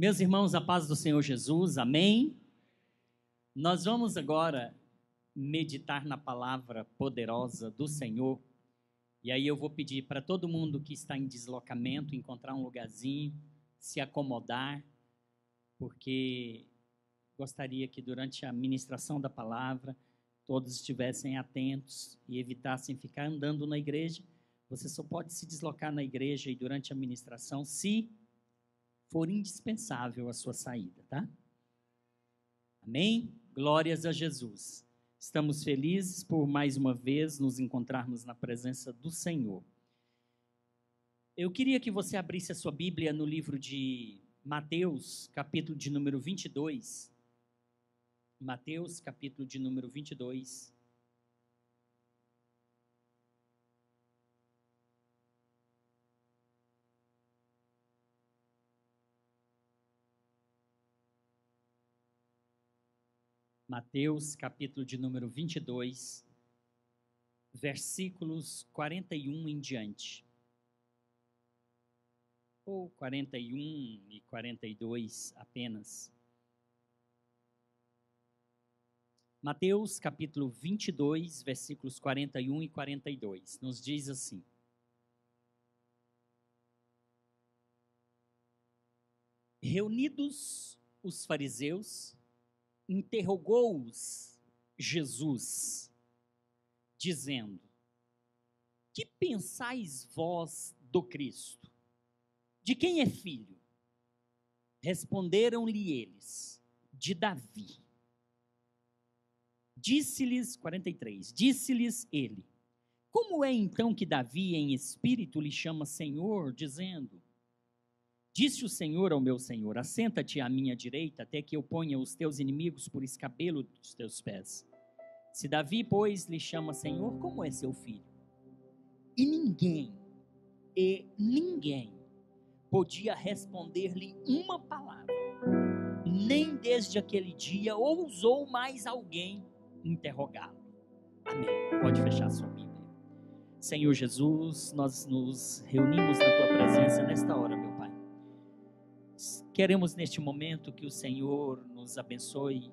Meus irmãos, a paz do Senhor Jesus, amém? Nós vamos agora meditar na palavra poderosa do Senhor. E aí eu vou pedir para todo mundo que está em deslocamento encontrar um lugarzinho, se acomodar, porque gostaria que durante a ministração da palavra todos estivessem atentos e evitassem ficar andando na igreja. Você só pode se deslocar na igreja e durante a ministração se for indispensável a sua saída, tá? Amém? Glórias a Jesus. Estamos felizes por mais uma vez nos encontrarmos na presença do Senhor. Eu queria que você abrisse a sua Bíblia no livro de Mateus, capítulo de número 22. Mateus, capítulo de número 22. Mateus, capítulo de número 22, versículos 41 em diante. Ou 41 e 42 apenas. Mateus, capítulo 22, versículos 41 e 42, nos diz assim: Reunidos os fariseus, interrogou-os Jesus, dizendo: Que pensais vós do Cristo? De quem é filho? Responderam-lhe eles: de Davi. Disse-lhes, 43, disse-lhes ele: Como é então que Davi em espírito lhe chama Senhor, dizendo: Disse o Senhor ao meu Senhor: Assenta-te à minha direita, até que eu ponha os teus inimigos por escabelo dos teus pés. Se Davi, pois, lhe chama Senhor, como é seu filho? E ninguém podia responder-lhe uma palavra, nem desde aquele dia ousou mais alguém interrogá-lo. Amém. Pode fechar sua Bíblia. Senhor Jesus, nós nos reunimos na tua presença nesta hora, meu Pai. Queremos neste momento que o Senhor nos abençoe,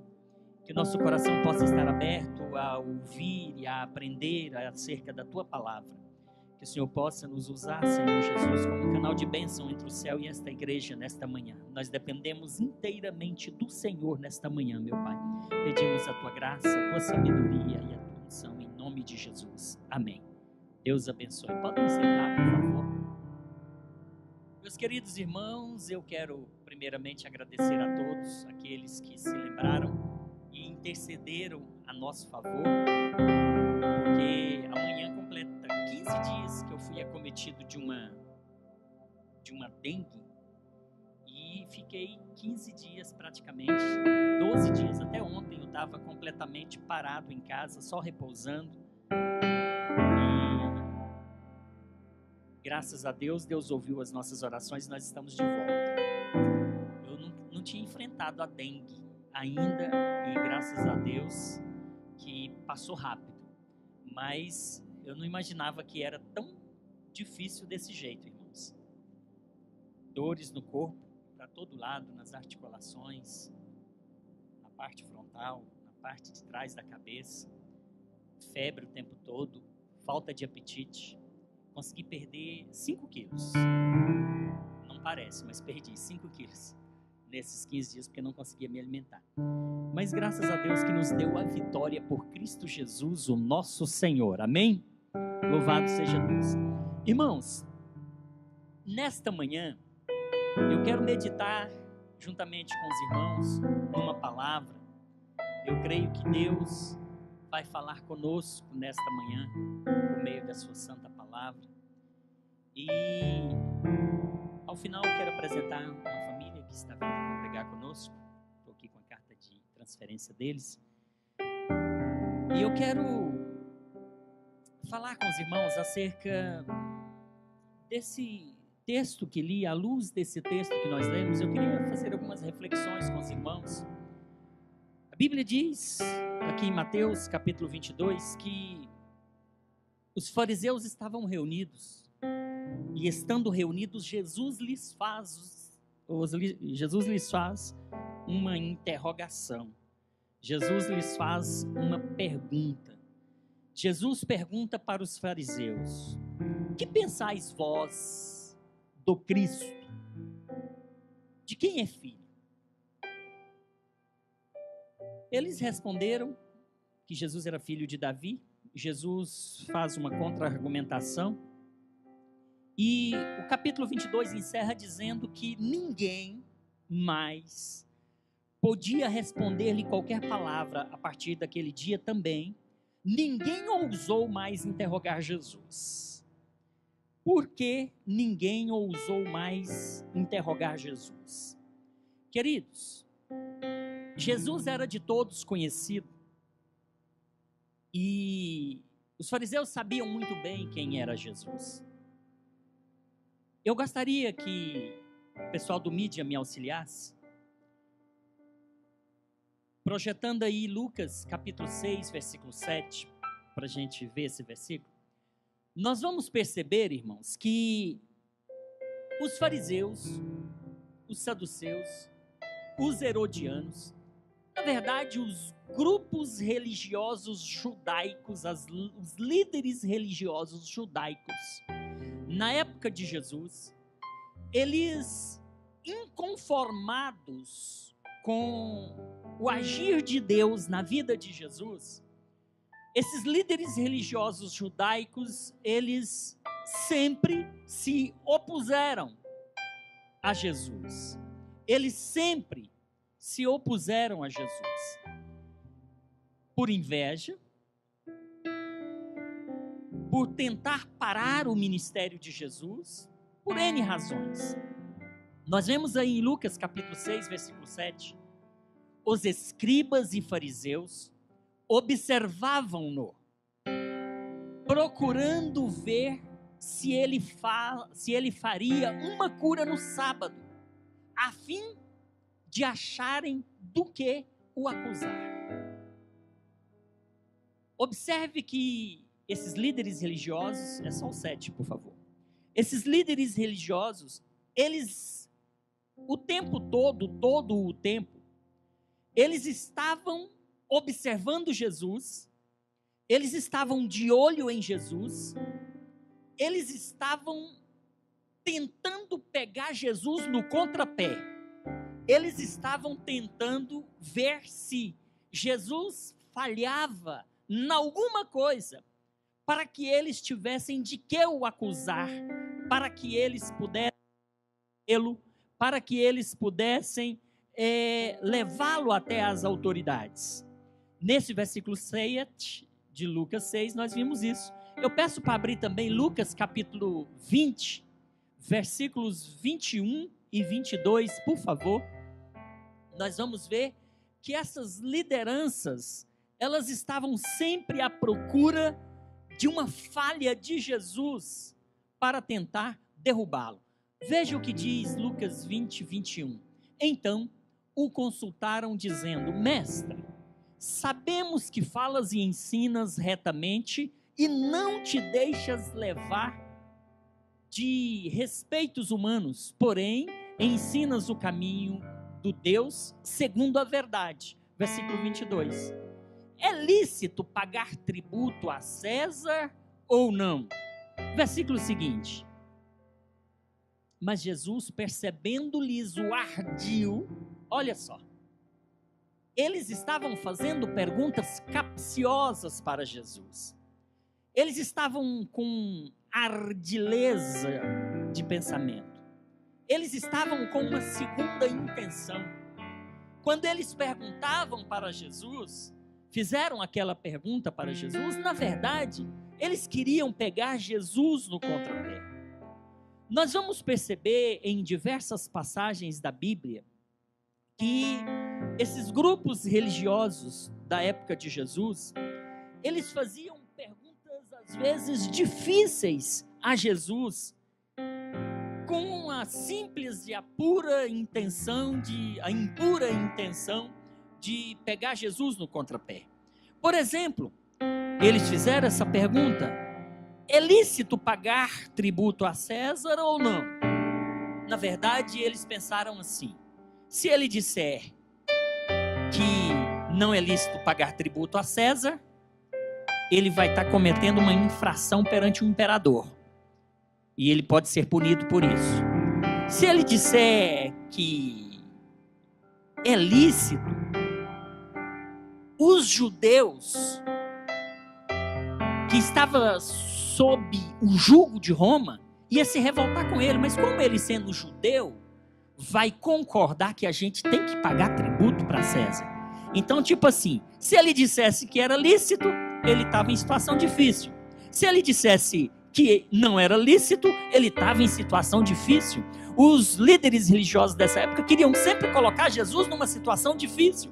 que o nosso coração possa estar aberto a ouvir e a aprender acerca da tua palavra. Que o Senhor possa nos usar, Senhor Jesus, como um canal de bênção entre o céu e esta igreja nesta manhã. Nós dependemos inteiramente do Senhor nesta manhã, meu Pai. Pedimos a tua graça, a tua sabedoria e a tua unção em nome de Jesus. Amém. Deus abençoe. Podem sentar, por favor. Meus queridos irmãos, eu quero primeiramente agradecer a todos aqueles que se lembraram e intercederam a nosso favor, porque amanhã completa 15 dias que eu fui acometido de uma dengue e fiquei 15 dias praticamente, 12 dias, até ontem eu estava completamente parado em casa, só repousando. Graças a Deus, Deus ouviu as nossas orações e nós estamos de volta. Eu não tinha enfrentado a dengue ainda e graças a Deus que passou rápido. Mas eu não imaginava que era tão difícil desse jeito, irmãos. Dores no corpo, para todo lado, nas articulações, na parte frontal, na parte de trás da cabeça. Febre o tempo todo, falta de apetite. Consegui perder 5 quilos. Não parece, mas perdi 5 quilos nesses 15 dias, porque não conseguia me alimentar. Mas graças a Deus que nos deu a vitória por Cristo Jesus, o nosso Senhor. Amém? Louvado seja Deus. Irmãos, nesta manhã, eu quero meditar juntamente com os irmãos numa palavra. Eu creio que Deus vai falar conosco nesta manhã, por meio da sua santa palavra. E ao final eu quero apresentar uma família que está vindo congregar conosco. Estou aqui com a carta de transferência deles. E eu quero falar com os irmãos acerca desse texto que li. À luz desse texto que nós lemos, eu queria fazer algumas reflexões com os irmãos. A Bíblia diz aqui em Mateus capítulo 22 que os fariseus estavam reunidos, e estando reunidos, Jesus lhes faz Jesus lhes faz uma interrogação. Jesus lhes faz uma pergunta. Jesus pergunta para os fariseus: que pensais vós do Cristo? De quem é filho? Eles responderam que Jesus era filho de Davi. Jesus faz uma contra-argumentação. E o capítulo 22 encerra dizendo que ninguém mais podia responder-lhe qualquer palavra a partir daquele dia também. Ninguém ousou mais interrogar Jesus. Por que ninguém ousou mais interrogar Jesus? Queridos, Jesus era de todos conhecido. E os fariseus sabiam muito bem quem era Jesus. Eu gostaria que o pessoal do mídia me auxiliasse, projetando aí Lucas capítulo 6, versículo 7, para a gente ver esse versículo. Nós vamos perceber, irmãos, que os fariseus, os saduceus, os herodianos, na verdade, os grupos religiosos judaicos, os líderes religiosos judaicos, na época de Jesus, eles, inconformados com o agir de Deus na vida de Jesus, esses líderes religiosos judaicos, eles sempre se opuseram a Jesus. Eles sempre se opuseram a Jesus. Por inveja, por tentar parar o ministério de Jesus, por N razões. Nós vemos aí em Lucas capítulo 6, versículo 7, os escribas e fariseus observavam-no, procurando ver se ele faria uma cura no sábado, a fim de acharem do que o acusar. Observe que esses líderes religiosos, é só o 7, por favor. Esses líderes religiosos, eles, o tempo todo o tempo, eles estavam observando Jesus, eles estavam de olho em Jesus, eles estavam tentando pegar Jesus no contrapé, eles estavam tentando ver se Jesus falhava em alguma coisa, para que eles tivessem de que o acusar, para que eles pudessem para que eles pudessem levá-lo até as autoridades. Nesse versículo 7 de Lucas 6, nós vimos isso. Eu peço para abrir também Lucas capítulo 20, versículos 21 e 22, por favor. Nós vamos ver que essas lideranças, elas estavam sempre à procura de uma falha de Jesus para tentar derrubá-lo. Veja o que diz Lucas 20, 21. Então o consultaram dizendo: Mestre, sabemos que falas e ensinas retamente e não te deixas levar de respeitos humanos, porém ensinas o caminho do Deus segundo a verdade. Versículo 22. É lícito pagar tributo a César ou não? Versículo seguinte. Mas Jesus, percebendo-lhes o ardil, olha só, eles estavam fazendo perguntas capciosas para Jesus. Eles estavam com ardileza de pensamento. Eles estavam com uma segunda intenção. Quando eles perguntavam para Jesus, fizeram aquela pergunta para Jesus, na verdade, eles queriam pegar Jesus no contrapé. Nós vamos perceber em diversas passagens da Bíblia que esses grupos religiosos da época de Jesus, eles faziam perguntas às vezes difíceis a Jesus, com a simples e a impura intenção de pegar Jesus no contrapé. Por exemplo, eles fizeram essa pergunta: é lícito pagar tributo a César ou não? na verdade, eles pensaram assim: se ele disser que não é lícito pagar tributo a César, ele vai estar cometendo uma infração perante o imperador. E ele pode ser punido por isso. Se ele disser que é lícito, os judeus que estavam sob o jugo de Roma ia se revoltar com ele. Mas como ele, sendo judeu, vai concordar que a gente tem que pagar tributo para César? Então, tipo assim, se ele dissesse que era lícito, ele estava em situação difícil. Se ele dissesse que não era lícito, ele estava em situação difícil. Os líderes religiosos dessa época queriam sempre colocar Jesus numa situação difícil.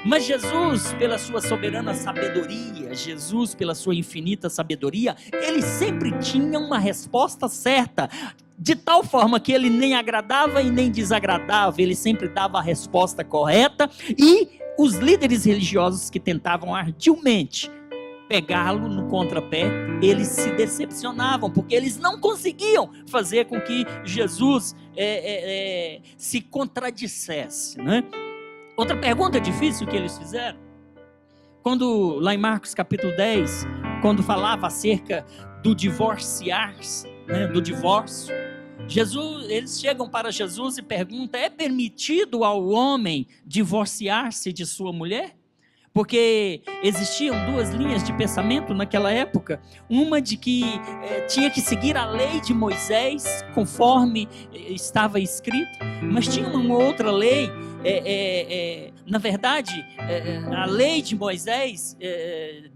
Mas Jesus, pela sua soberana sabedoria, Jesus, pela sua infinita sabedoria, ele sempre tinha uma resposta certa, de tal forma que ele nem agradava e nem desagradava, ele sempre dava a resposta correta, e os líderes religiosos que tentavam arduamente pegá-lo no contrapé, eles se decepcionavam, porque eles não conseguiam fazer com que Jesus se contradissesse, né? Outra pergunta difícil que eles fizeram, quando lá em Marcos capítulo 10, quando falava acerca do divorciar-se, né, do divórcio, eles chegam para Jesus e perguntam: é permitido ao homem divorciar-se de sua mulher? Porque existiam duas linhas de pensamento naquela época. Uma de que tinha que seguir a lei de Moisés, conforme estava escrito. Mas tinha uma outra lei, na verdade, a lei de Moisés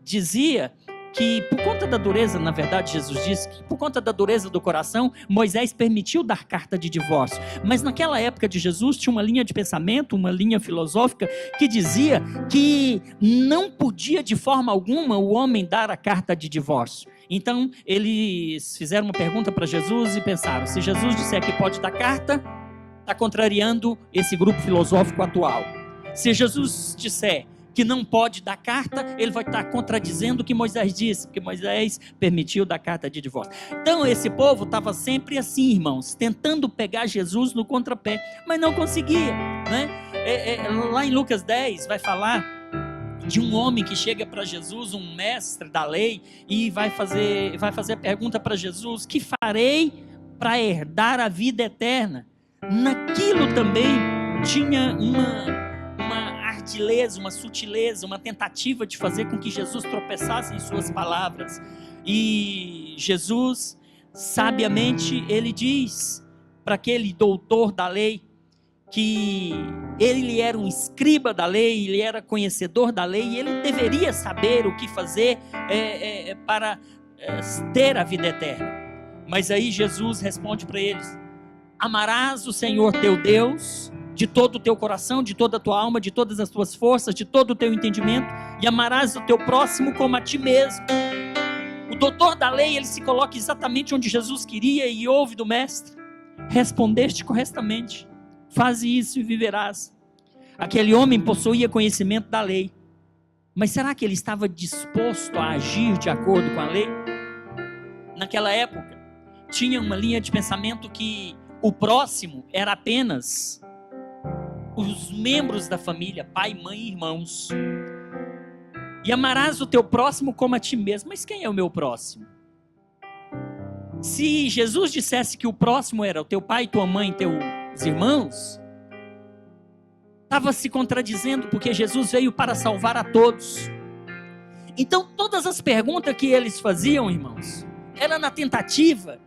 dizia que por conta da dureza, na verdade Jesus disse que por conta da dureza do coração, Moisés permitiu dar carta de divórcio. Mas naquela época de Jesus tinha uma linha de pensamento, uma linha filosófica que dizia que não podia de forma alguma o homem dar a carta de divórcio. Então eles fizeram uma pergunta para Jesus e pensaram: se Jesus disser que pode dar carta, está contrariando esse grupo filosófico atual. Se Jesus disser que não pode dar carta, ele vai estar contradizendo o que Moisés disse, porque Moisés permitiu dar carta de divórcio. Então esse povo estava sempre assim, irmãos, tentando pegar Jesus no contrapé, mas não conseguia, né? Lá em Lucas 10 vai falar de um homem que chega para Jesus, um mestre da lei, e vai fazer a pergunta para Jesus: que farei para herdar a vida eterna? Naquilo também tinha uma artileza, uma sutileza, uma tentativa de fazer com que Jesus tropeçasse em suas palavras. E Jesus, sabiamente, ele diz para aquele doutor da lei que ele era um escriba da lei, ele era conhecedor da lei, e ele deveria saber o que fazer para ter a vida eterna. Mas aí Jesus responde para eles: amarás o Senhor teu Deus de todo o teu coração, de toda a tua alma, de todas as tuas forças, de todo o teu entendimento, e amarás o teu próximo como a ti mesmo. O doutor da lei, ele se coloca exatamente onde Jesus queria e ouve do mestre: respondeste corretamente, faze isso e viverás. Aquele homem possuía conhecimento da lei, mas será que ele estava disposto a agir de acordo com a lei? Naquela época tinha uma linha de pensamento que o próximo era apenas os membros da família, pai, mãe e irmãos. E amarás o teu próximo como a ti mesmo. Mas quem é o meu próximo? Se Jesus dissesse que o próximo era o teu pai, tua mãe, teus irmãos, estava se contradizendo, porque Jesus veio para salvar a todos. Então todas as perguntas que eles faziam, irmãos, era na tentativa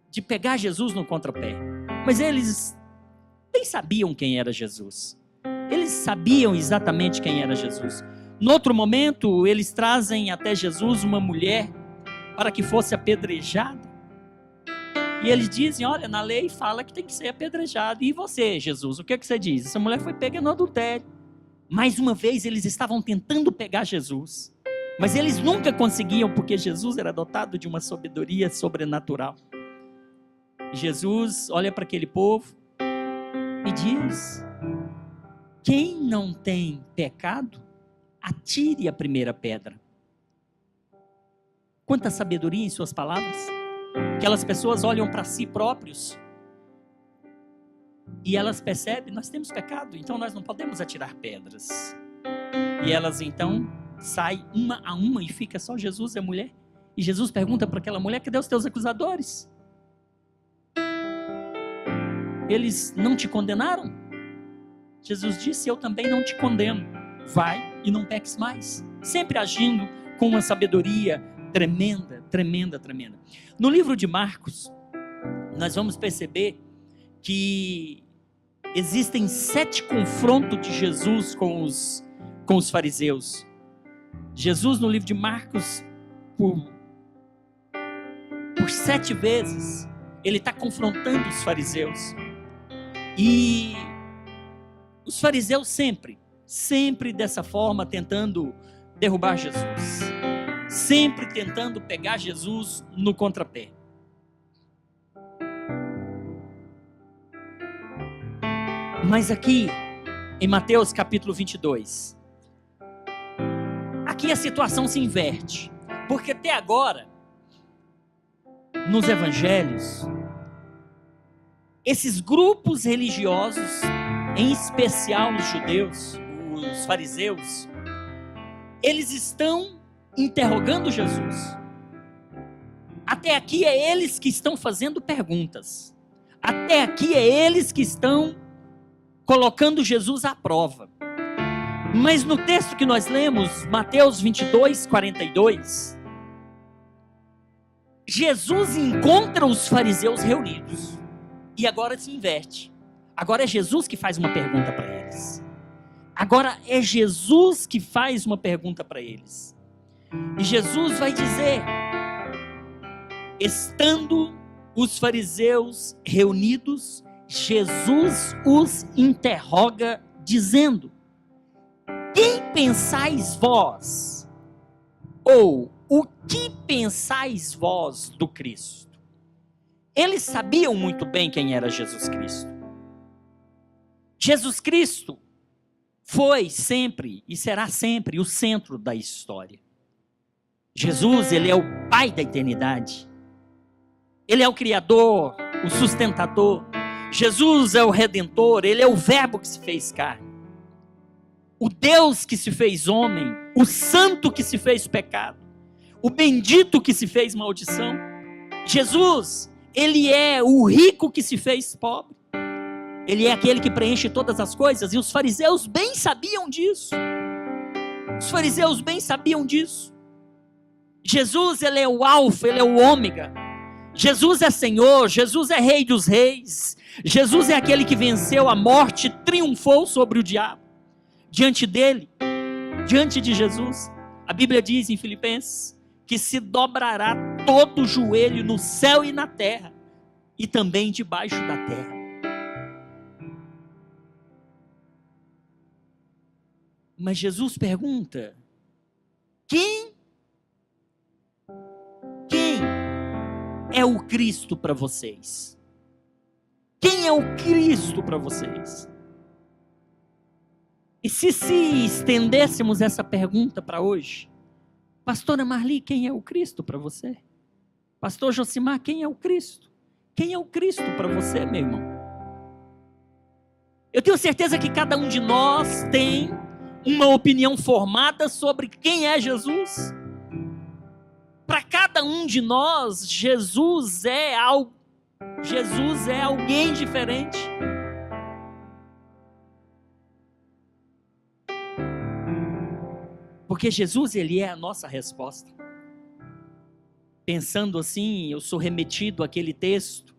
de pegar Jesus no contrapé. Mas eles nem sabiam quem era Jesus. Eles sabiam exatamente quem era Jesus. No outro momento, eles trazem até Jesus uma mulher para que fosse apedrejada. E eles dizem: olha, na lei fala que tem que ser apedrejado. E você, Jesus, o que você diz? Essa mulher foi pega no adultério. Mais uma vez, eles estavam tentando pegar Jesus. Mas eles nunca conseguiam, porque Jesus era dotado de uma sabedoria sobrenatural. Jesus olha para aquele povo e diz: quem não tem pecado, atire a primeira pedra. Quanta sabedoria em suas palavras. Aquelas pessoas olham para si próprios E elas percebem, nós temos pecado, então nós não podemos atirar pedras. E elas então saem uma a uma e fica só Jesus e a mulher. E Jesus pergunta para aquela mulher: cadê os teus acusadores? Eles não te condenaram? Jesus disse: eu também não te condeno. Vai e não peques mais. Sempre agindo com uma sabedoria tremenda, tremenda, tremenda. No livro de Marcos, nós vamos perceber que existem 7 confrontos de Jesus com os fariseus. Jesus, no livro de Marcos, por 7 vezes, ele está confrontando os fariseus. E os fariseus sempre dessa forma, tentando derrubar Jesus. Sempre tentando pegar Jesus no contrapé. Mas aqui, em Mateus capítulo 22, aqui a situação se inverte. Porque até agora, nos evangelhos, esses grupos religiosos, em especial os judeus, os fariseus, eles estão interrogando Jesus. Até aqui é eles que estão fazendo perguntas. Até aqui é eles que estão colocando Jesus à prova. Mas no texto que nós lemos, Mateus 22, 42, Jesus encontra os fariseus reunidos. E agora se inverte. Agora é Jesus que faz uma pergunta para eles. Agora é Jesus que faz uma pergunta para eles. E Jesus vai dizer: estando os fariseus reunidos, Jesus os interroga, dizendo: quem pensais vós? Ou o que pensais vós do Cristo? Eles sabiam muito bem quem era Jesus Cristo. Jesus Cristo foi sempre e será sempre o centro da história. Jesus, ele é o Pai da eternidade. Ele é o Criador, o sustentador. Jesus é o Redentor, ele é o Verbo que se fez carne. O Deus que se fez homem, o Santo que se fez pecado, o bendito que se fez maldição. Jesus, ele é o rico que se fez pobre. Ele é aquele que preenche todas as coisas, e os fariseus bem sabiam disso. Os fariseus bem sabiam disso. Jesus, ele é o alfa, ele é o ômega. Jesus é Senhor, Jesus é Rei dos reis. Jesus é aquele que venceu a morte, triunfou sobre o diabo. Diante dele, diante de Jesus, a Bíblia diz em Filipenses que se dobrará todo o joelho no céu e na terra, e também debaixo da terra. Mas Jesus pergunta: quem é o Cristo para vocês? Quem é o Cristo para vocês? E se estendêssemos essa pergunta para hoje: pastora Marli, quem é o Cristo para você? Pastor Josimar, quem é o Cristo? Quem é o Cristo para você, meu irmão? Eu tenho certeza que cada um de nós tem uma opinião formada sobre quem é Jesus. Para cada um de nós, Jesus é alguém diferente. Porque Jesus, ele é a nossa resposta. Pensando assim, eu sou remetido àquele texto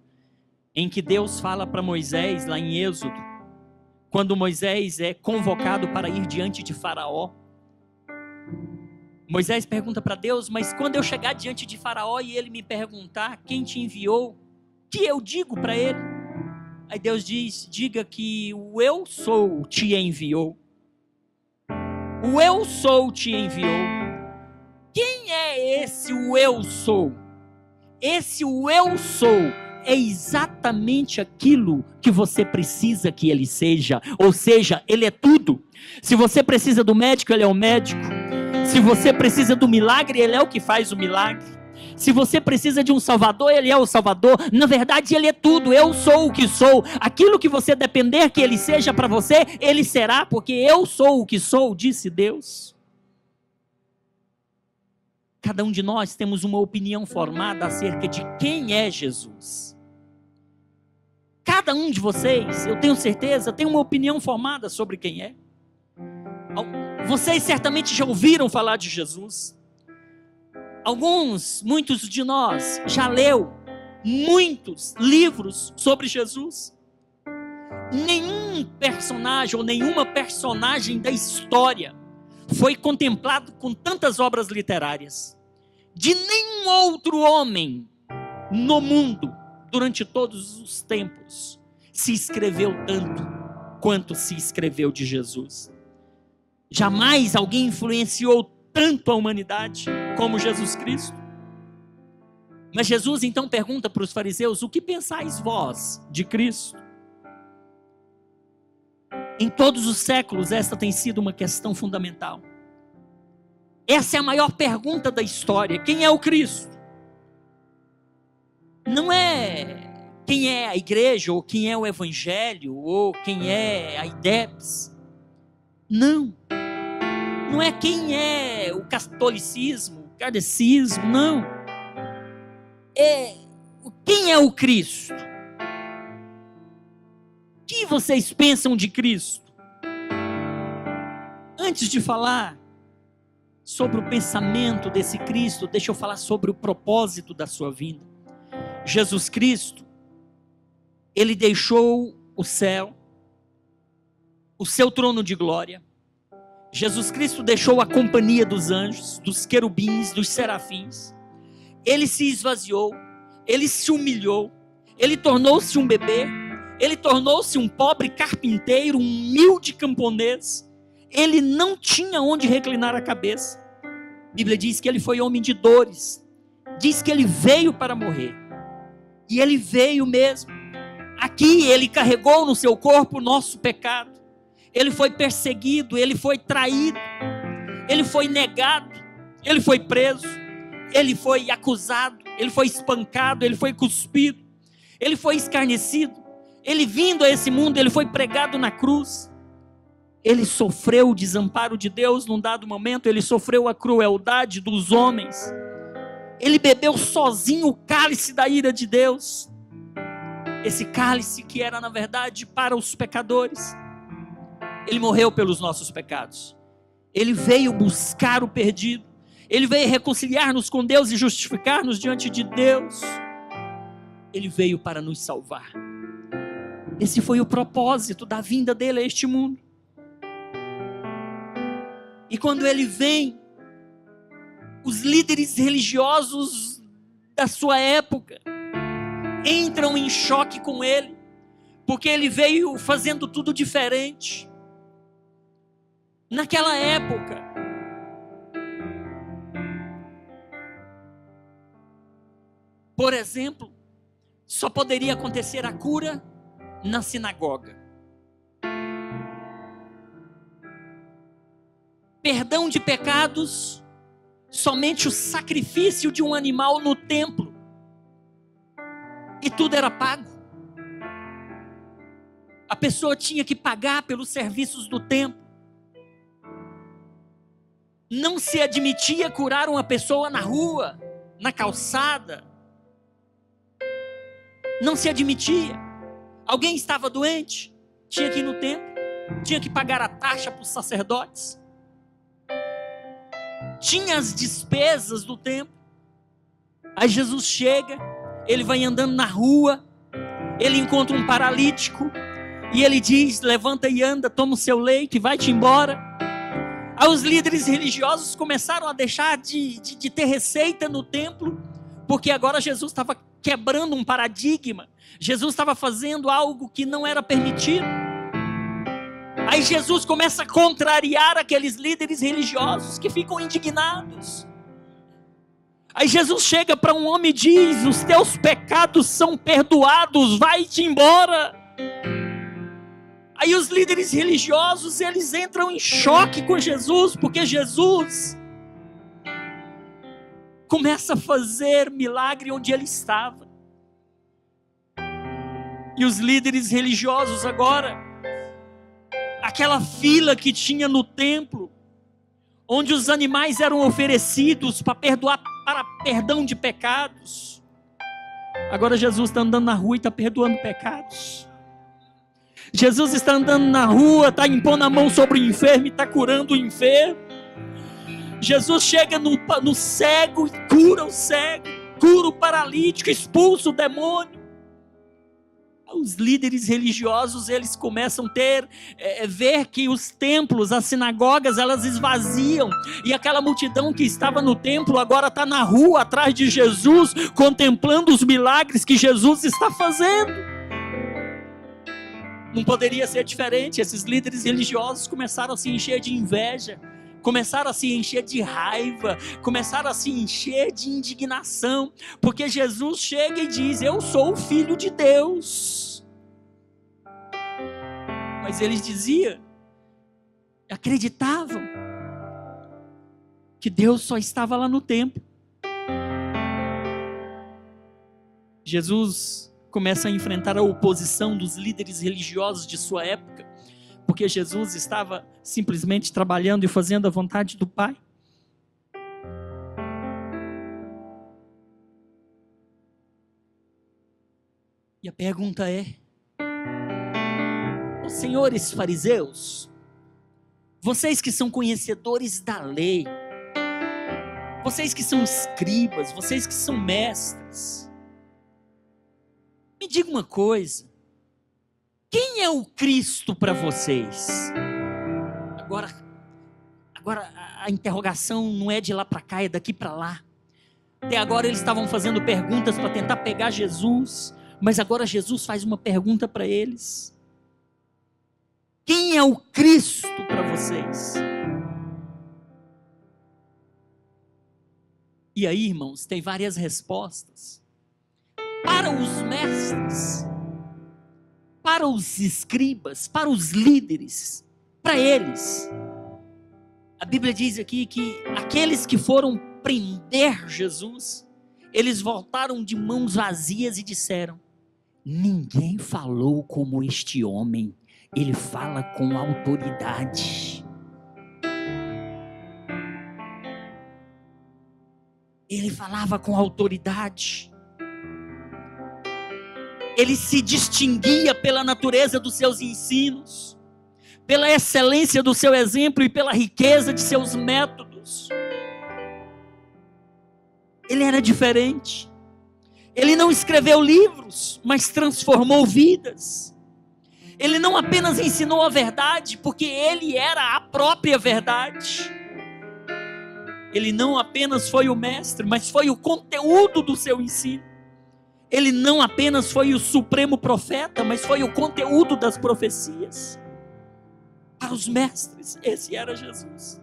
em que Deus fala para Moisés, lá em Êxodo, quando Moisés é convocado para ir diante de Faraó. Moisés pergunta para Deus: mas quando eu chegar diante de Faraó e ele me perguntar quem te enviou, que eu digo para ele? Aí Deus diz: diga que o eu sou te enviou. O eu sou te enviou. Quem é esse o eu sou? Esse o eu sou é exatamente aquilo que você precisa que ele seja. Ou seja, ele é tudo. Se você precisa do médico, ele é o médico. Se você precisa do milagre, ele é o que faz o milagre. Se você precisa de um Salvador, Ele é o Salvador. Na verdade, Ele é tudo. Eu sou o que sou. Aquilo que você depender que Ele seja para você, Ele será, porque eu sou o que sou, disse Deus. Cada um de nós temos uma opinião formada acerca de quem é Jesus. Cada um de vocês, eu tenho certeza, tem uma opinião formada sobre quem é. Vocês certamente já ouviram falar de Jesus. Muitos de nós já leu muitos livros sobre Jesus. Nenhum personagem ou nenhuma personagem da história foi contemplado com tantas obras literárias. De nenhum outro homem no mundo, durante todos os tempos, se escreveu tanto quanto se escreveu de Jesus. Jamais alguém influenciou tanto a humanidade como Jesus Cristo. Mas Jesus então pergunta para os fariseus: o que pensais vós de Cristo? Em todos os séculos esta tem sido uma questão fundamental. Essa é a maior pergunta da história: quem é o Cristo? Não é quem é a igreja, ou quem é o evangelho, ou quem é a IDEPS. Não é quem é o catolicismo, o kardecismo, não. Quem é o Cristo? O que vocês pensam de Cristo? Antes de falar sobre o pensamento desse Cristo, deixa eu falar sobre o propósito da sua vinda. Jesus Cristo, Ele deixou o céu, o seu trono de glória. Jesus Cristo deixou a companhia dos anjos, dos querubins, dos serafins. Ele se esvaziou, Ele se humilhou, Ele tornou-se um bebê, Ele tornou-se um pobre carpinteiro, um humilde camponês. Ele não tinha onde reclinar a cabeça. A Bíblia diz que Ele foi homem de dores, diz que Ele veio para morrer, e Ele veio mesmo. Aqui Ele carregou no seu corpo o nosso pecado. Ele foi perseguido, Ele foi traído, Ele foi negado, Ele foi preso, Ele foi acusado, Ele foi espancado, Ele foi cuspido, Ele foi escarnecido. Ele, vindo a esse mundo, Ele foi pregado na cruz. Ele sofreu o desamparo de Deus num dado momento. Ele sofreu a crueldade dos homens. Ele bebeu sozinho o cálice da ira de Deus. Esse cálice que era, na verdade, para os pecadores. Ele morreu pelos nossos pecados. Ele veio buscar o perdido. Ele veio reconciliar-nos com Deus e justificar-nos diante de Deus. Ele veio para nos salvar. Esse foi o propósito da vinda dele a este mundo. E quando ele vem, os líderes religiosos da sua época entram em choque com ele, porque ele veio fazendo tudo diferente. Naquela época, por exemplo, só poderia acontecer a cura na sinagoga. Perdão de pecados, somente o sacrifício de um animal no templo. E tudo era pago. A pessoa tinha que pagar pelos serviços do templo. Não se admitia curar uma pessoa na rua, na calçada. Não se admitia. Alguém estava doente, tinha que ir no templo, tinha que pagar a taxa para os sacerdotes. Tinha as despesas do templo. Aí Jesus chega, ele vai andando na rua, ele encontra um paralítico, e ele diz: levanta e anda, toma o seu leito e vai-te embora. Aí os líderes religiosos começaram a deixar de ter receita no templo, porque agora Jesus estava quebrando um paradigma, Jesus estava fazendo algo que não era permitido. Aí Jesus começa a contrariar aqueles líderes religiosos que ficam indignados. Aí Jesus chega para um homem e diz: os teus pecados são perdoados, vai-te embora. Aí os líderes religiosos, eles entram em choque com Jesus, porque Jesus começa a fazer milagre onde ele estava. E os líderes religiosos agora, aquela fila que tinha no templo, onde os animais eram oferecidos para perdão de pecados, agora Jesus está andando na rua e está perdoando pecados. Jesus está andando na rua, está impondo a mão sobre o enfermo e está curando o enfermo. Jesus chega no cego e cura o cego, cura o paralítico, expulsa o demônio. Os líderes religiosos, eles começam a ver que os templos, as sinagogas, elas esvaziam, e aquela multidão que estava no templo agora está na rua atrás de Jesus, contemplando os milagres que Jesus está fazendo. Não poderia ser diferente. Esses líderes religiosos começaram a se encher de inveja, começaram a se encher de raiva, começaram a se encher de indignação, porque Jesus chega e diz: eu sou o Filho de Deus. Mas eles acreditavam que Deus só estava lá no templo. Jesus começa a enfrentar a oposição dos líderes religiosos de sua época, porque Jesus estava simplesmente trabalhando e fazendo a vontade do Pai. E a pergunta é: os senhores fariseus, vocês que são conhecedores da lei, vocês que são escribas, vocês que são mestres, me diga uma coisa: quem é o Cristo para vocês? Agora a interrogação não é de lá para cá, é daqui para lá. Até agora eles estavam fazendo perguntas para tentar pegar Jesus, mas agora Jesus faz uma pergunta para eles: quem é o Cristo para vocês? E aí, irmãos, tem várias respostas. Para os mestres, para os escribas, para os líderes, para eles, a Bíblia diz aqui que aqueles que foram prender Jesus, eles voltaram de mãos vazias e disseram: ninguém falou como este homem, ele fala com autoridade. Ele falava com autoridade. Ele se distinguia pela natureza dos seus ensinos, pela excelência do seu exemplo e pela riqueza de seus métodos. Ele era diferente. Ele não escreveu livros, mas transformou vidas. Ele não apenas ensinou a verdade, porque ele era a própria verdade. Ele não apenas foi o mestre, mas foi o conteúdo do seu ensino. Ele não apenas foi o supremo profeta, mas foi o conteúdo das profecias. Para os mestres, esse era Jesus.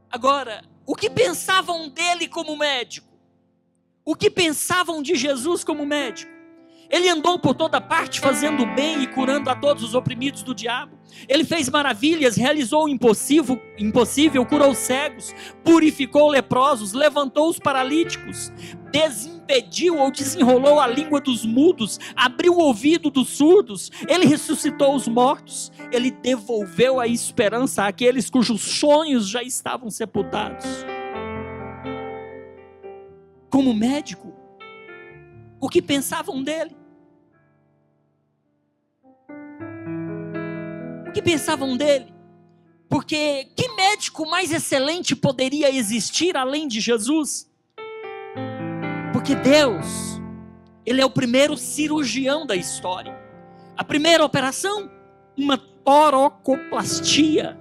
Agora, o que pensavam dele como médico? O que pensavam de Jesus como médico? Ele andou por toda parte fazendo bem e curando a todos os oprimidos do diabo. Ele fez maravilhas, realizou o impossível, curou cegos, purificou leprosos, levantou os paralíticos, desimpediu ou desenrolou a língua dos mudos, abriu o ouvido dos surdos, ele ressuscitou os mortos, ele devolveu a esperança àqueles cujos sonhos já estavam sepultados. Como médico, o que pensavam dele? O que pensavam dele? Porque que médico mais excelente poderia existir além de Jesus? Porque Deus, Ele é o primeiro cirurgião da história. A primeira operação, uma toracoplastia.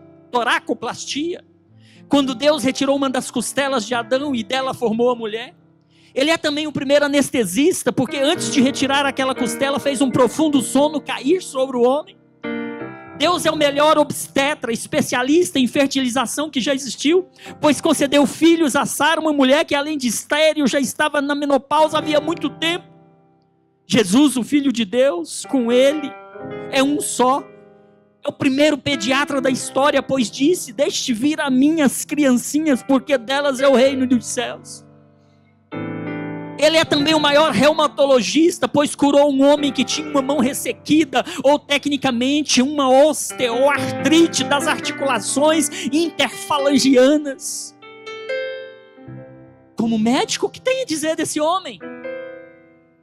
Quando Deus retirou uma das costelas de Adão e dela formou a mulher. Ele é também o primeiro anestesista, porque antes de retirar aquela costela, fez um profundo sono cair sobre o homem. Deus é o melhor obstetra, especialista em fertilização que já existiu, pois concedeu filhos a Sara, uma mulher que além de estéril já estava na menopausa havia muito tempo. Jesus, o Filho de Deus, com ele, é um só. É o primeiro pediatra da história, pois disse: deixe vir a minhas criancinhas, porque delas é o reino dos céus. Ele é também o maior reumatologista, pois curou um homem que tinha uma mão ressequida, ou tecnicamente uma osteoartrite das articulações interfalangianas. Como médico, o que tem a dizer desse homem?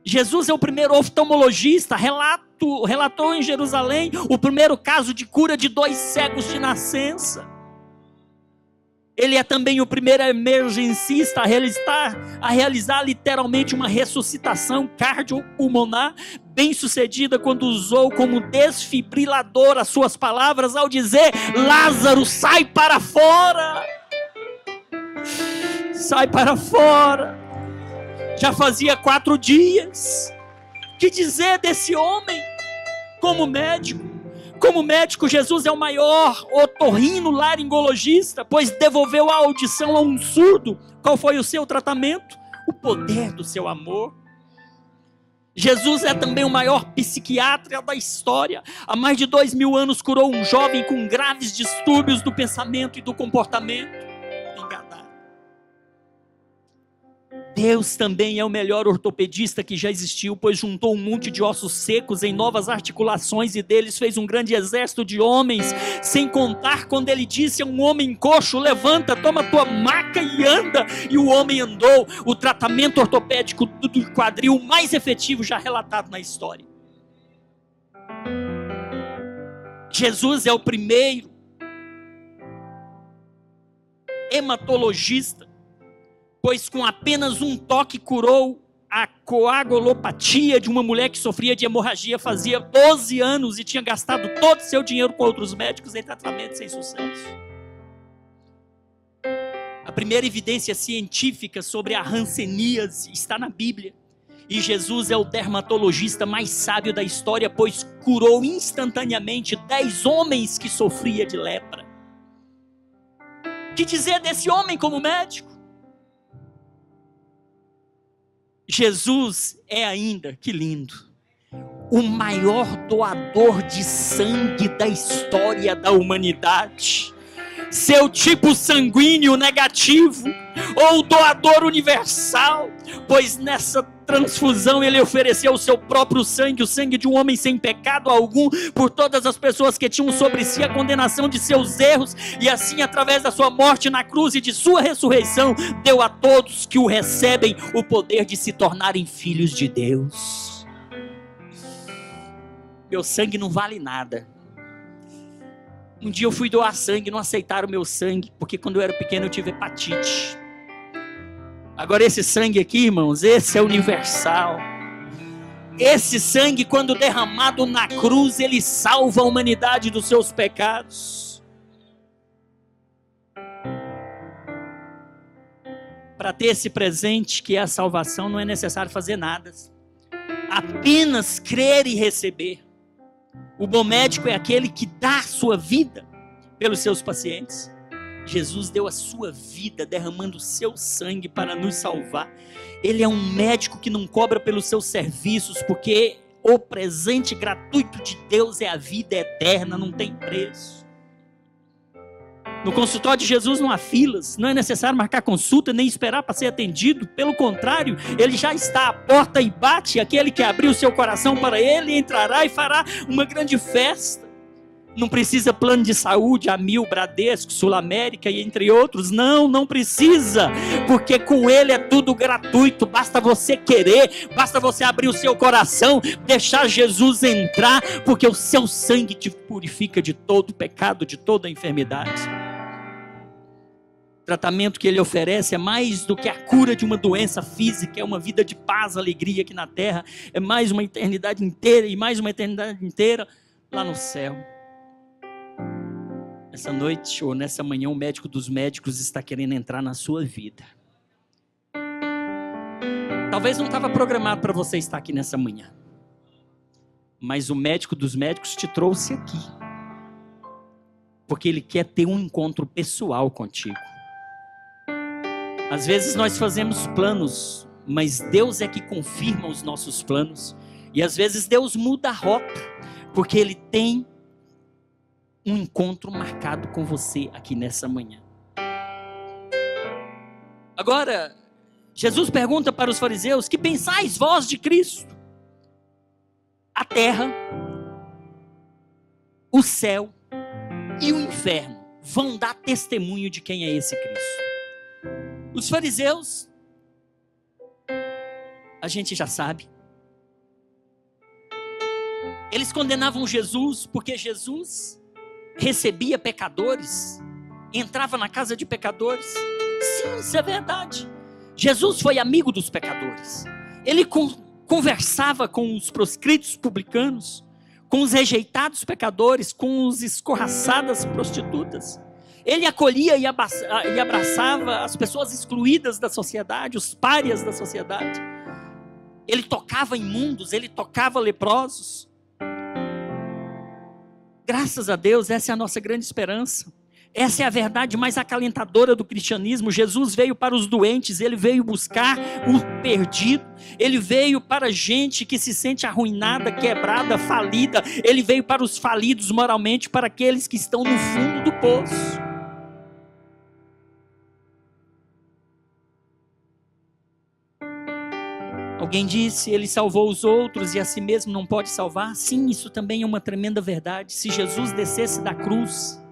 Jesus é o primeiro oftalmologista, relatou em Jerusalém o primeiro caso de cura de 2 cegos de nascença. Ele é também o primeiro emergencista a realizar literalmente uma ressuscitação cardiopulmonar bem sucedida, quando usou como desfibrilador as suas palavras ao dizer: Lázaro, sai para fora! Sai para fora! Já fazia 4 dias. Que dizer desse homem como médico? Como médico, Jesus é o maior otorrinolaringologista, pois devolveu a audição a um surdo. Qual foi o seu tratamento? O poder do seu amor. Jesus é também o maior psiquiatra da história. Há mais de 2000 anos curou um jovem com graves distúrbios do pensamento e do comportamento. Enganado. Deus também é o melhor ortopedista que já existiu, pois juntou um monte de ossos secos em novas articulações e deles fez um grande exército de homens, sem contar quando ele disse a um homem coxo: levanta, toma tua maca e anda, e o homem andou. O tratamento ortopédico do quadril mais efetivo já relatado na história. Jesus é o primeiro hematologista, pois com apenas um toque curou a coagulopatia de uma mulher que sofria de hemorragia fazia 12 anos e tinha gastado todo o seu dinheiro com outros médicos em tratamento sem sucesso. A primeira evidência científica sobre a hanseníase está na Bíblia. E Jesus é o dermatologista mais sábio da história, pois curou instantaneamente 10 homens que sofriam de lepra. Que dizer desse homem como médico? Jesus é ainda, que lindo, o maior doador de sangue da história da humanidade. Seu tipo sanguíneo negativo, ou doador universal, pois nessa transfusão ele ofereceu o seu próprio sangue, o sangue de um homem sem pecado algum, por todas as pessoas que tinham sobre si a condenação de seus erros, e assim, através da sua morte na cruz e de sua ressurreição, deu a todos que o recebem o poder de se tornarem filhos de Deus. Meu sangue não vale nada. Um dia eu fui doar sangue, não aceitaram o meu sangue, porque quando eu era pequeno eu tive hepatite. Agora esse sangue aqui, irmãos, esse é universal. Esse sangue, quando derramado na cruz, ele salva a humanidade dos seus pecados. Para ter esse presente que é a salvação, não é necessário fazer nada. Apenas crer e receber. O bom médico é aquele que dá a sua vida pelos seus pacientes. Jesus deu a sua vida derramando o seu sangue para nos salvar. Ele é um médico que não cobra pelos seus serviços, porque o presente gratuito de Deus é a vida eterna, não tem preço. No consultório de Jesus não há filas, não é necessário marcar consulta, nem esperar para ser atendido. Pelo contrário, ele já está à porta e bate. Aquele que abrir o seu coração para ele entrará e fará uma grande festa. Não precisa plano de saúde, Amil, Bradesco, Sul América e entre outros. Não precisa, porque com ele é tudo gratuito. Basta você querer, basta você abrir o seu coração, deixar Jesus entrar, porque o seu sangue te purifica de todo pecado, de toda enfermidade. O tratamento que ele oferece é mais do que a cura de uma doença física, é uma vida de paz, alegria aqui na terra, é mais uma eternidade inteira e mais uma eternidade inteira lá no céu. Essa noite ou nessa manhã o médico dos médicos está querendo entrar na sua vida. Talvez não estava programado para você estar aqui nessa manhã, mas o médico dos médicos te trouxe aqui, porque ele quer ter um encontro pessoal contigo. Às vezes nós fazemos planos, mas Deus é que confirma os nossos planos. E às vezes Deus muda a rota, porque Ele tem um encontro marcado com você aqui nessa manhã. Agora, Jesus pergunta para os fariseus: que pensais vós de Cristo? A terra, o céu e o inferno vão dar testemunho de quem é esse Cristo. Os fariseus, a gente já sabe, eles condenavam Jesus porque Jesus recebia pecadores, entrava na casa de pecadores. Sim, isso é verdade. Jesus foi amigo dos pecadores. Ele conversava com os proscritos publicanos, com os rejeitados pecadores, com os escorraçadas prostitutas. Ele acolhia e abraçava as pessoas excluídas da sociedade, os párias da sociedade. Ele tocava imundos, ele tocava leprosos. Graças a Deus, essa é a nossa grande esperança. Essa é a verdade mais acalentadora do cristianismo. Jesus veio para os doentes, ele veio buscar o perdido, ele veio para gente que se sente arruinada, quebrada, falida. Ele veio para os falidos moralmente, para aqueles que estão no fundo do poço. Alguém disse: ele salvou os outros e a si mesmo não pode salvar. Sim, isso também é uma tremenda verdade. Se Jesus descesse da cruz,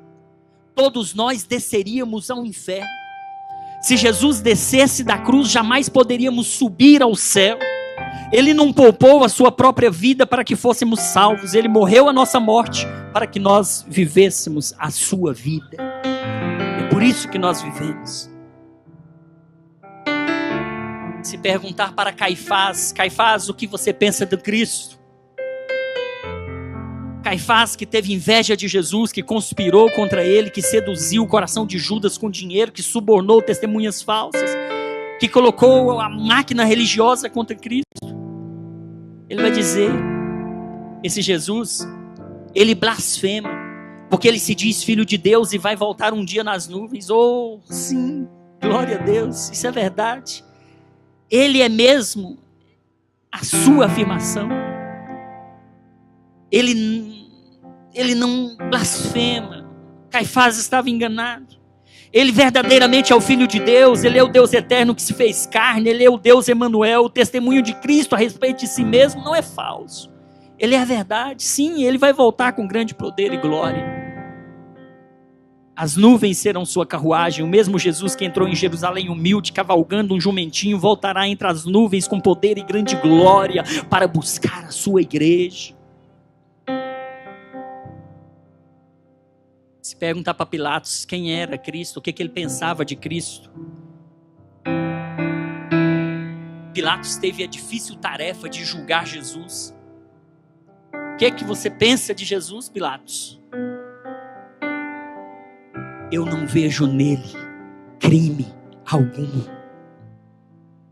todos nós desceríamos ao inferno. Se Jesus descesse da cruz, jamais poderíamos subir ao céu. Ele não poupou a sua própria vida para que fôssemos salvos. Ele morreu a nossa morte para que nós vivêssemos a sua vida. É por isso que nós vivemos. Se perguntar para Caifás: Caifás, o que você pensa de Cristo? Caifás, que teve inveja de Jesus, que conspirou contra ele, que seduziu o coração de Judas com dinheiro, que subornou testemunhas falsas, que colocou a máquina religiosa contra Cristo. Ele vai dizer: esse Jesus, ele blasfema, porque ele se diz filho de Deus e vai voltar um dia nas nuvens. Oh, sim, glória a Deus, isso é verdade. Ele é mesmo a sua afirmação. Ele não blasfema. Caifás estava enganado. Ele verdadeiramente é o Filho de Deus. Ele é o Deus eterno que se fez carne. Ele é o Deus Emanuel. O testemunho de Cristo a respeito de si mesmo não é falso. Ele é a verdade. Sim, ele vai voltar com grande poder e glória. As nuvens serão sua carruagem. O mesmo Jesus que entrou em Jerusalém humilde, cavalgando um jumentinho, voltará entre as nuvens com poder e grande glória para buscar a sua igreja. Se perguntar para Pilatos quem era Cristo, o que ele pensava de Cristo, Pilatos teve a difícil tarefa de julgar Jesus. O que você pensa de Jesus, Pilatos? Eu não vejo nele crime algum.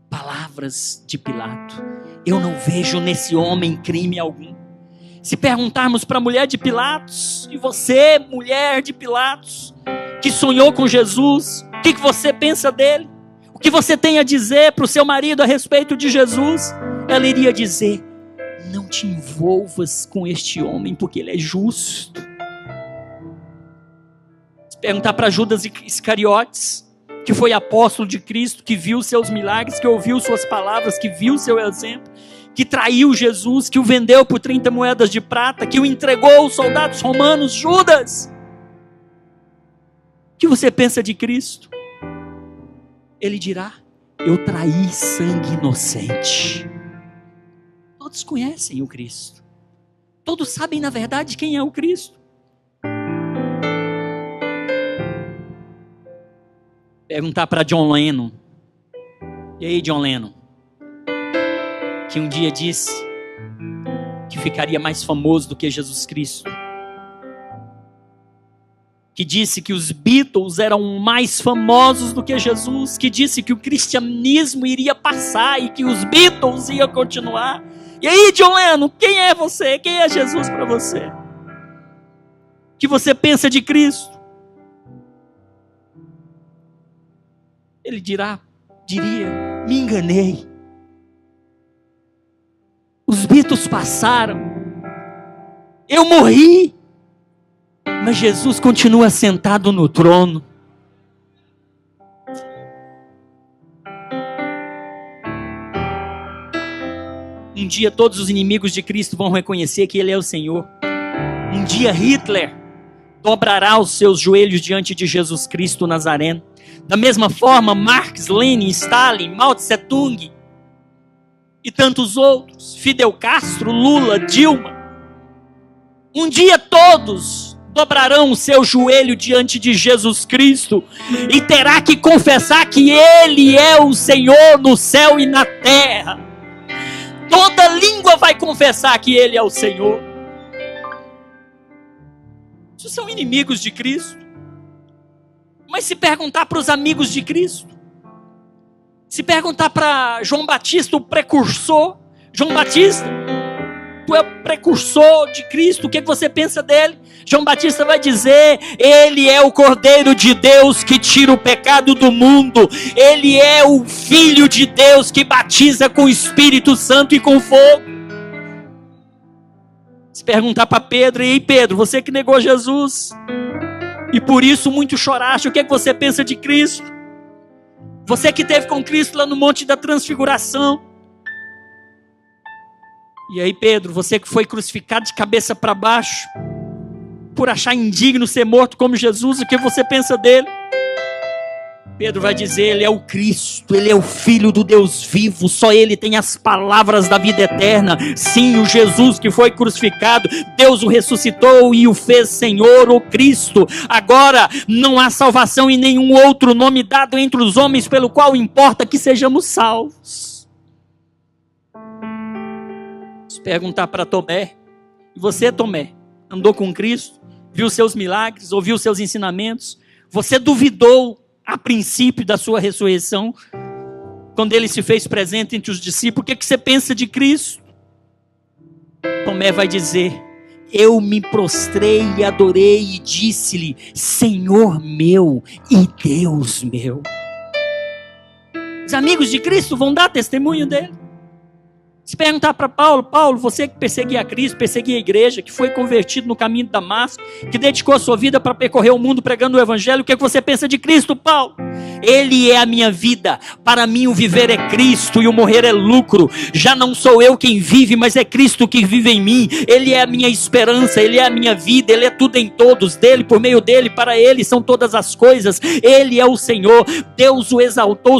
Palavras de Pilato. Eu não vejo nesse homem crime algum. Se perguntarmos para a mulher de Pilatos: e você, mulher de Pilatos, que sonhou com Jesus, o que você pensa dele? O que você tem a dizer para o seu marido a respeito de Jesus? Ela iria dizer: não te envolvas com este homem, porque ele é justo. Se perguntar para Judas Iscariotes, que foi apóstolo de Cristo, que viu seus milagres, que ouviu suas palavras, que viu seu exemplo, que traiu Jesus, que o vendeu por 30 moedas de prata, que o entregou aos soldados romanos: Judas, o que você pensa de Cristo? Ele dirá: eu traí sangue inocente. Todos conhecem o Cristo. Todos sabem na verdade quem é o Cristo. Perguntar para John Lennon: e aí, John Lennon, que um dia disse que ficaria mais famoso do que Jesus Cristo, que disse que os Beatles eram mais famosos do que Jesus, que disse que o cristianismo iria passar e que os Beatles iam continuar. E aí, John Lennon, quem é você? Quem é Jesus para você? O que você pensa de Cristo? Ele diria: me enganei. Os Beatles passaram, eu morri, Mas Jesus continua sentado no trono. Um dia todos os inimigos de Cristo vão reconhecer que Ele é o Senhor. Um dia Hitler dobrará os seus joelhos diante de Jesus Cristo Nazareno. Da mesma forma, Marx, Lenin, Stalin, Mao Tse Tung e tantos outros, Fidel Castro, Lula, Dilma. Um dia todos dobrarão o seu joelho diante de Jesus Cristo e terá que confessar que Ele é o Senhor no céu e na terra. Toda língua vai confessar que Ele é o Senhor. Isso são inimigos de Cristo. Mas se perguntar para os amigos de Cristo, se perguntar para João Batista, o precursor, João Batista, tu é o precursor de Cristo, o que você pensa dele? João Batista vai dizer: Ele é o Cordeiro de Deus que tira o pecado do mundo. Ele é o Filho de Deus que batiza com o Espírito Santo e com fogo. Se perguntar para Pedro: ei Pedro, você que negou Jesus e por isso muito choraste, o que você pensa de Cristo? Você que esteve com Cristo lá no Monte da Transfiguração. E aí Pedro, você que foi crucificado de cabeça para baixo, por achar indigno ser morto como Jesus, o que você pensa dele? Pedro vai dizer: Ele é o Cristo, Ele é o Filho do Deus vivo, só Ele tem as palavras da vida eterna. Sim, o Jesus que foi crucificado, Deus o ressuscitou e o fez Senhor, o Cristo. Agora, não há salvação em nenhum outro nome dado entre os homens, pelo qual importa que sejamos salvos. Se perguntar para Tomé: e você, Tomé, andou com Cristo, viu seus milagres, ouviu seus ensinamentos, você duvidou a princípio da sua ressurreição, quando Ele se fez presente entre os discípulos, o que você pensa de Cristo? Tomé vai dizer: eu me prostrei e adorei e disse-lhe: Senhor meu e Deus meu. Os amigos de Cristo vão dar testemunho dele. Se perguntar para Paulo: Paulo, você que perseguia a Cristo, perseguia a igreja, que foi convertido no caminho de Damasco, que dedicou a sua vida para percorrer o mundo pregando o evangelho, o que você pensa de Cristo, Paulo? Ele é a minha vida, para mim o viver é Cristo e o morrer é lucro. Já não sou eu quem vive, mas é Cristo que vive em mim. Ele é a minha esperança, Ele é a minha vida, Ele é tudo em todos, dele, por meio dele, para Ele são todas as coisas. Ele é o Senhor. Deus o exaltou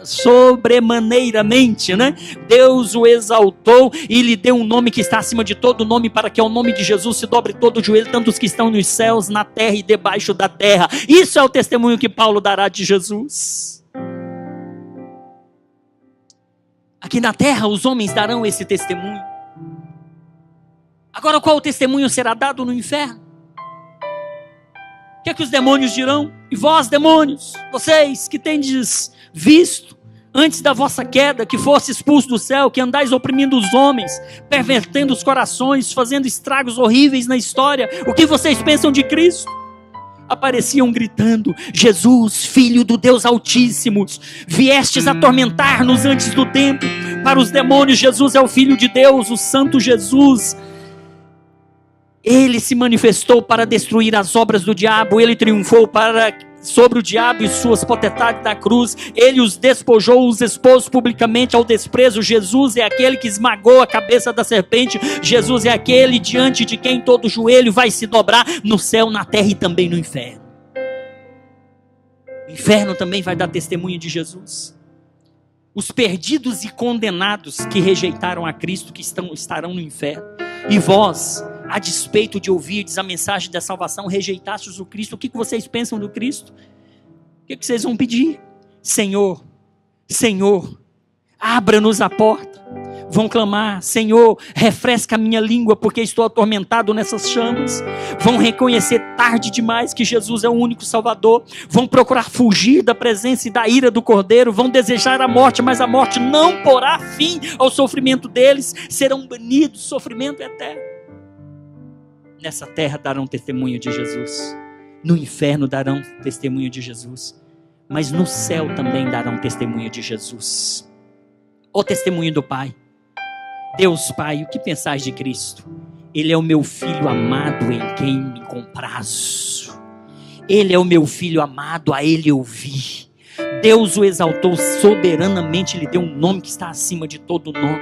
sobremaneiramente, né? Deus o exaltou e lhe deu um nome que está acima de todo nome, para que ao nome de Jesus se dobre todo o joelho, tanto os que estão nos céus, na terra e debaixo da terra. Isso é o testemunho que Paulo dará de Jesus. Aqui na terra os homens darão esse testemunho. Agora, qual o testemunho será dado no inferno? O que é que os demônios dirão? E vós, demônios, vocês que tendes visto antes da vossa queda, que fosse expulso do céu, que andais oprimindo os homens, pervertendo os corações, fazendo estragos horríveis na história, o que vocês pensam de Cristo? Apareciam gritando: Jesus, Filho do Deus Altíssimo, viestes atormentar-nos antes do tempo. Para os demônios, Jesus é o Filho de Deus, o Santo Jesus. Ele se manifestou para destruir as obras do diabo, ele triunfou sobre o diabo e suas potestades da cruz. Ele os despojou, os expôs publicamente ao desprezo. Jesus é aquele que esmagou a cabeça da serpente. Jesus é aquele diante de quem todo joelho vai se dobrar, no céu, na terra e também no inferno. O inferno também vai dar testemunho de Jesus. Os perdidos e condenados que rejeitaram a Cristo, que estarão no inferno. E vós, a despeito de ouvirdes a mensagem da salvação, rejeitastes o Cristo. O que vocês pensam do Cristo? O que vocês vão pedir? Senhor, Senhor, abra-nos a porta. Vão clamar: Senhor, refresca a minha língua, porque estou atormentado nessas chamas. Vão reconhecer tarde demais que Jesus é o único Salvador. Vão procurar fugir da presença e da ira do Cordeiro. Vão desejar a morte, mas a morte não porá fim ao sofrimento deles. Serão banidos, sofrimento eterno. Nessa terra darão testemunho de Jesus. No inferno darão testemunho de Jesus. Mas no céu também darão testemunho de Jesus. O testemunho do Pai. Deus Pai, o que pensais de Cristo? Ele é o meu filho amado em quem me comprazo. Ele é o meu filho amado, a ele eu vi. Deus o exaltou soberanamente, lhe deu um nome que está acima de todo nome.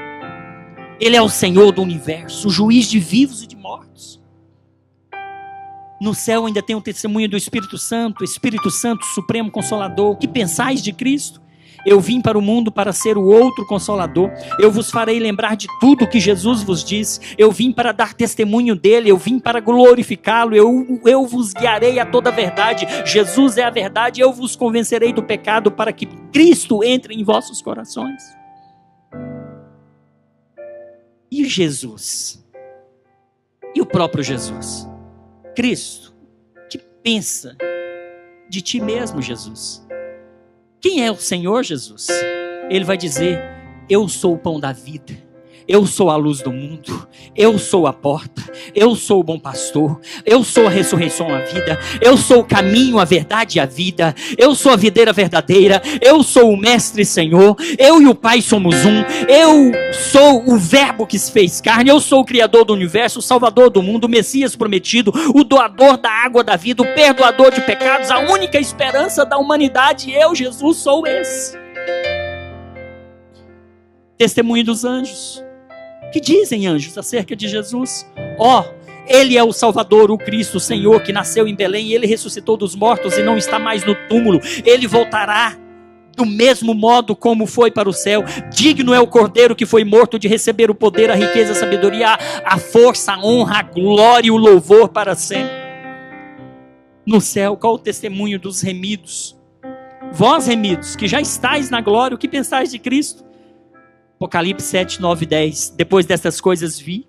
Ele é o Senhor do universo, o juiz de vivos e de mortos. No céu ainda tem o testemunho do Espírito Santo Supremo Consolador. O que pensais de Cristo? Eu vim para o mundo para ser o outro Consolador. Eu vos farei lembrar de tudo o que Jesus vos disse. Eu vim para dar testemunho dele. Eu vim para glorificá-lo. Eu vos guiarei a toda a verdade. Jesus é a verdade. Eu vos convencerei do pecado para que Cristo entre em vossos corações. E Jesus? E o próprio Jesus? Cristo, que pensa de ti mesmo, Jesus? Quem é o Senhor Jesus? Ele vai dizer: eu sou o pão da vida, eu sou a luz do mundo, eu sou a porta, eu sou o bom pastor, eu sou a ressurreição e a vida, eu sou o caminho, a verdade e a vida, eu sou a videira verdadeira, eu sou o mestre Senhor, eu e o Pai somos um, eu sou o verbo que se fez carne, eu sou o criador do universo, o salvador do mundo, o Messias prometido, o doador da água da vida, o perdoador de pecados, a única esperança da humanidade. Eu, Jesus, sou esse. Testemunho dos anjos. O que dizem anjos acerca de Jesus? Ele é o Salvador, o Cristo, o Senhor, que nasceu em Belém, e ele ressuscitou dos mortos e não está mais no túmulo. Ele voltará do mesmo modo como foi para o céu. Digno é o Cordeiro que foi morto de receber o poder, a riqueza, a sabedoria, a força, a honra, a glória e o louvor para sempre. No céu, qual o testemunho dos remidos? Vós, remidos, que já estáis na glória, o que pensais de Cristo? Apocalipse 7, 9 e 10. Depois destas coisas vi,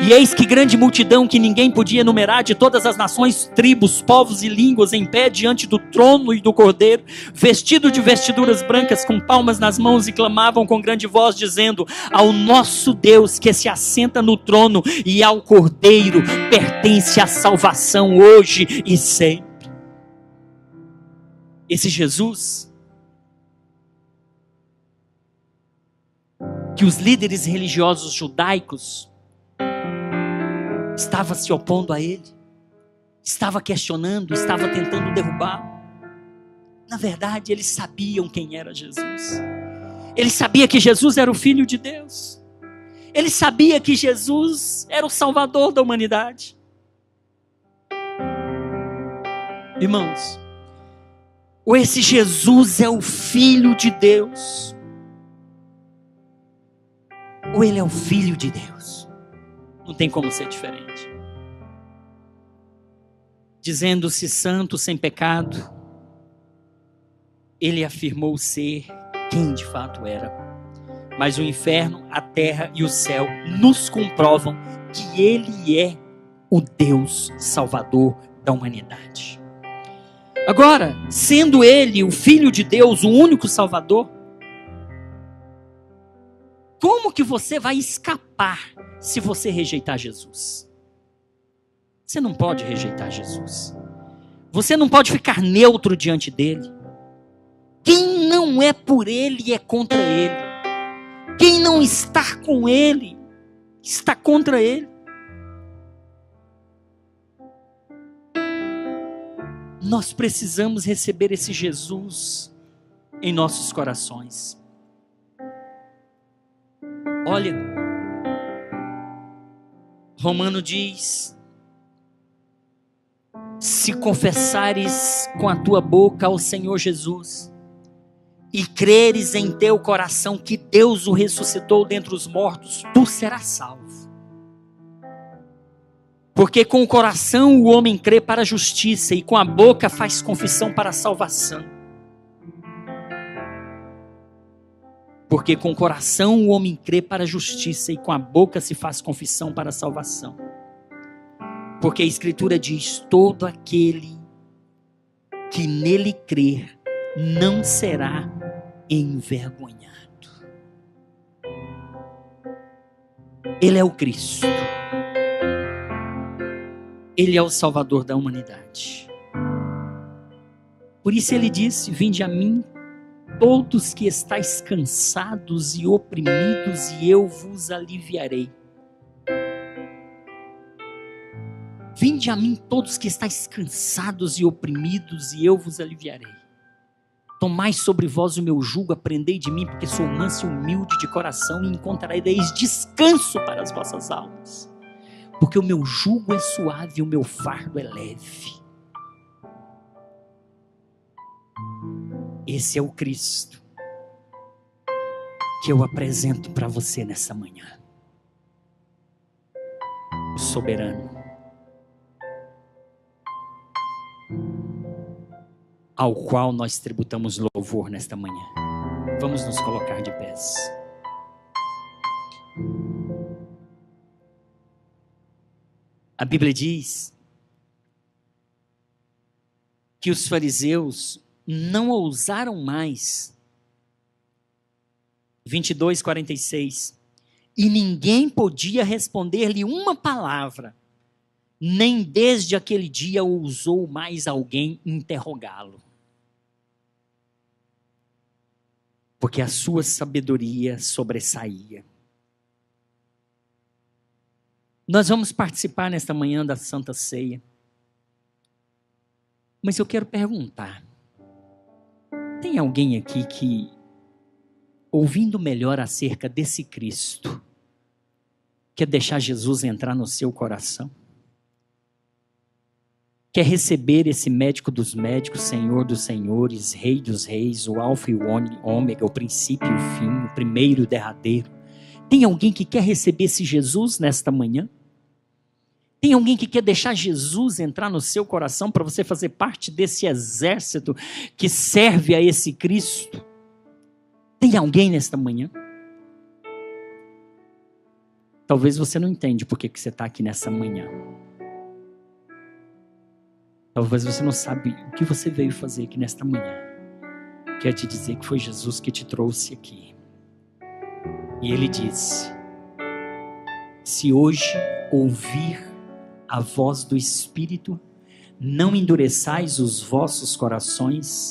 e eis que grande multidão que ninguém podia enumerar, de todas as nações, tribos, povos e línguas, em pé diante do trono e do Cordeiro, vestido de vestiduras brancas, com palmas nas mãos, e clamavam com grande voz, dizendo: ao nosso Deus que se assenta no trono e ao Cordeiro pertence a salvação hoje e sempre. Esse Jesus que os líderes religiosos judaicos estavam se opondo a ele, estava questionando, estava tentando derrubá-lo. Na verdade, eles sabiam quem era Jesus. Eles sabiam que Jesus era o Filho de Deus. Eles sabiam que Jesus era o Salvador da humanidade. Irmãos, ou esse Jesus é o Filho de Deus, ou ele é o Filho de Deus. Não tem como ser diferente. Dizendo-se santo, sem pecado, ele afirmou ser quem de fato era. Mas o inferno, a terra e o céu nos comprovam que ele é o Deus Salvador da humanidade. Agora, sendo ele o Filho de Deus, o único Salvador, como que você vai escapar se você rejeitar Jesus? Você não pode rejeitar Jesus. Você não pode ficar neutro diante dele. Quem não é por ele é contra ele. Quem não está com ele está contra ele. Nós precisamos receber esse Jesus em nossos corações. Olha, Romano diz: se confessares com a tua boca ao Senhor Jesus e creres em teu coração que Deus o ressuscitou dentre os mortos, tu serás salvo. Porque com o coração o homem crê para a justiça e com a boca faz confissão para a salvação. Porque com o coração o homem crê para a justiça e com a boca se faz confissão para a salvação. Porque a Escritura diz: todo aquele que nele crer não será envergonhado. Ele é o Cristo. Ele é o Salvador da humanidade. Por isso ele disse: vinde a mim todos que estáis cansados e oprimidos, e eu vos aliviarei. Vinde a mim todos que estáis cansados e oprimidos, e eu vos aliviarei. Tomai sobre vós o meu jugo, aprendei de mim, porque sou manso e humilde de coração, e encontrareis descanso para as vossas almas. Porque o meu jugo é suave e o meu fardo é leve. Esse é o Cristo que eu apresento para você nessa manhã. O soberano, ao qual nós tributamos louvor nesta manhã. Vamos nos colocar de pés. A Bíblia diz que os fariseus não ousaram mais. 22:46. E ninguém podia responder-lhe uma palavra, nem desde aquele dia ousou mais alguém interrogá-lo. Porque a sua sabedoria sobressaía. Nós vamos participar nesta manhã da Santa Ceia. Mas eu quero perguntar, tem alguém aqui que, ouvindo melhor acerca desse Cristo, quer deixar Jesus entrar no seu coração? Quer receber esse médico dos médicos, Senhor dos senhores, Rei dos reis, o Alfa e o Ômega, o princípio e o fim, o primeiro e o derradeiro? Tem alguém que quer receber esse Jesus nesta manhã? Tem alguém que quer deixar Jesus entrar no seu coração para você fazer parte desse exército que serve a esse Cristo? Tem alguém nesta manhã? Talvez você não entende por que você está aqui nessa manhã. Talvez você não sabe o que você veio fazer aqui nesta manhã. Quero te dizer que foi Jesus que te trouxe aqui. E Ele disse: se hoje ouvir a voz do Espírito, não endureçais os vossos corações,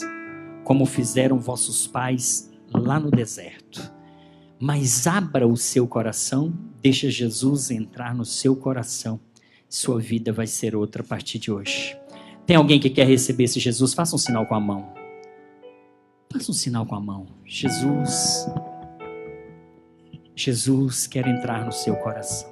como fizeram vossos pais lá no deserto. Mas abra o seu coração, deixa Jesus entrar no seu coração. Sua vida vai ser outra a partir de hoje. Tem alguém que quer receber esse Jesus? Faça um sinal com a mão. Faça um sinal com a mão. Jesus quer entrar no seu coração.